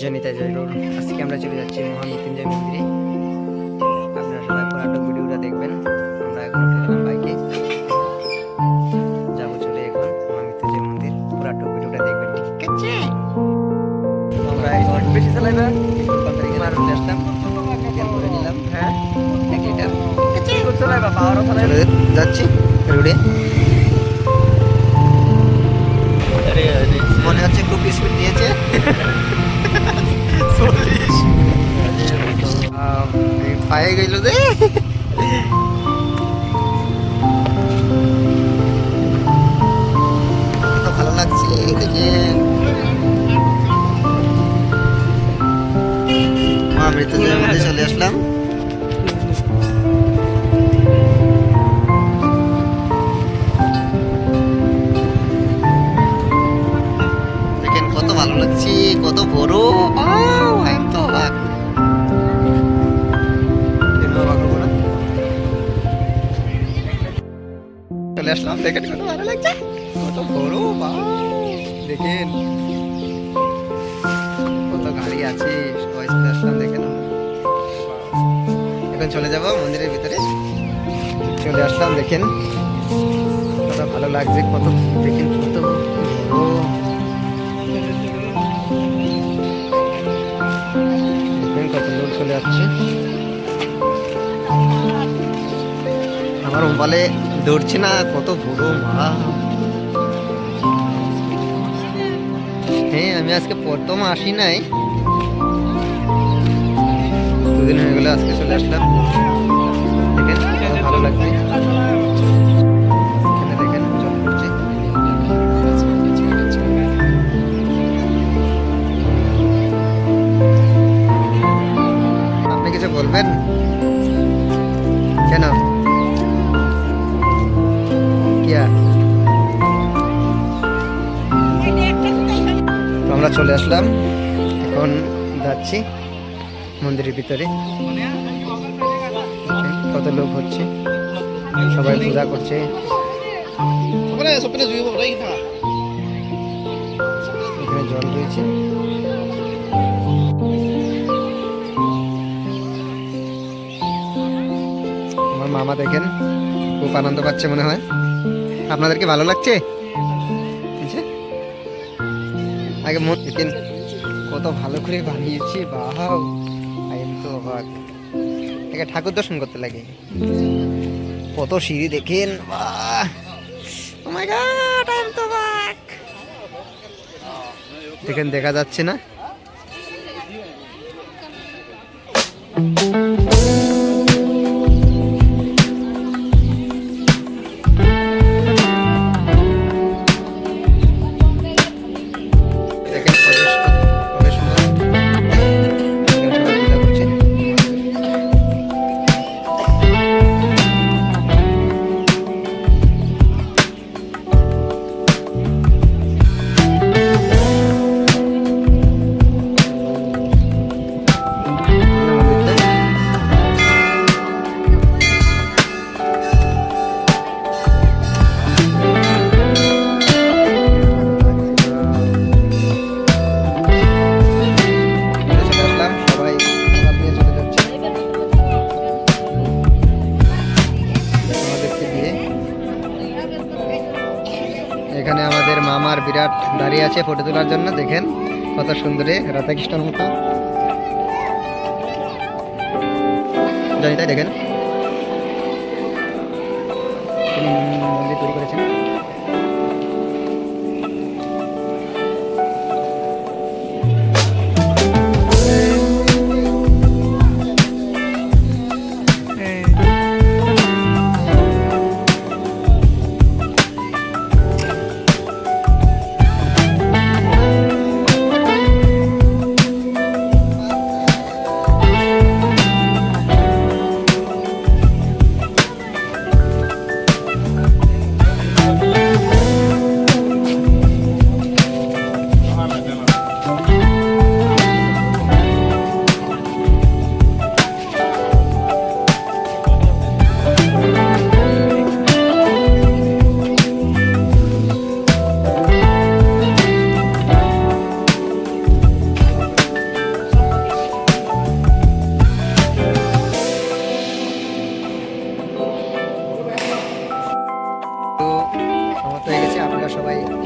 জনিতা জয় road. আজকে আমরা চলে যাচ্ছি মহামৃত্যুঞ্জয় মন্দিরে। আপনারা সবাই পুরাটক ভিডিওটা দেখবেন। আমরা এখন উঠে গেলাম বাইকে, যাবো চলে এখন মহামৃত্যুঞ্জয় মন্দির। পুরাটক ভিডিওটা দেখবেন, ঠিক আছে? আমরা এখন বেশি চালাইবা মারুন আসলাম, করে নিলাম। হ্যাঁ, 1 লিটার চালাইবা, পাওয়ারও চালাইবা। যাচ্ছি রোডে, মনে হচ্ছে খুব স্পিড দিয়েছে। পায়ে গেল রে, কত ভালো লাগছে দেখে। মৃত্যুঞ্জয়ের মধ্যে চলে আসলাম। দেখেন কত ভালো লাগছে, কত বড়। তো চলে আসলাম, দেখেন কত ভালো লাগছে, কত বড়। দেখেন কত গাড়ি আছে, সবাই চলে আসলাম। দেখেন এখন চলে যাব মন্দিরের ভিতরে। চলে আসলাম, দেখেন কত ভালো লাগছে, কত দেখেন কত বড়। দেখেন কত লোক চলে যাচ্ছে। আমার মোবাইলে দৌড়ছে না, কত বড় মা। হ্যাঁ, আমি আজকে প্রথম আসি নাই, 2 দিন হয়ে গেল, আজকে চলে আসলাম। দেখেন কত ভালো লাগছে। এখানে দেখেন জল পড়ছে। আপনি কিছু বলবেন কেন? আমরা চলে আসলাম, এখন যাচ্ছি মন্দিরের ভিতরে। কত লোক হচ্ছে, সবাই পূজা করছে। এখানে জল রয়েছে। আমার মামা দেখেন খুব আনন্দ পাচ্ছে মনে হয়। আপনাদের কি ভালো লাগছে? আগে মন দেখেন কত ভালো করে বানিয়েছি। বাহ, তো অবাক। একে ঠাকুর দর্শন করতে লাগে, কত সিঁড়ি দেখেন। বাহ, ও মাই গড, আই এম তো অবাক। দেখেন দেখা যাচ্ছে না? এখানে আমাদের মামার বিরাট দাঁড়িয়ে আছে ফটো তোলার জন্য। দেখেন কত সুন্দরে রাধাকৃষ্ণের মতো জানি, তাই দেখেন মন্দির তৈরি করেছেন। সবাই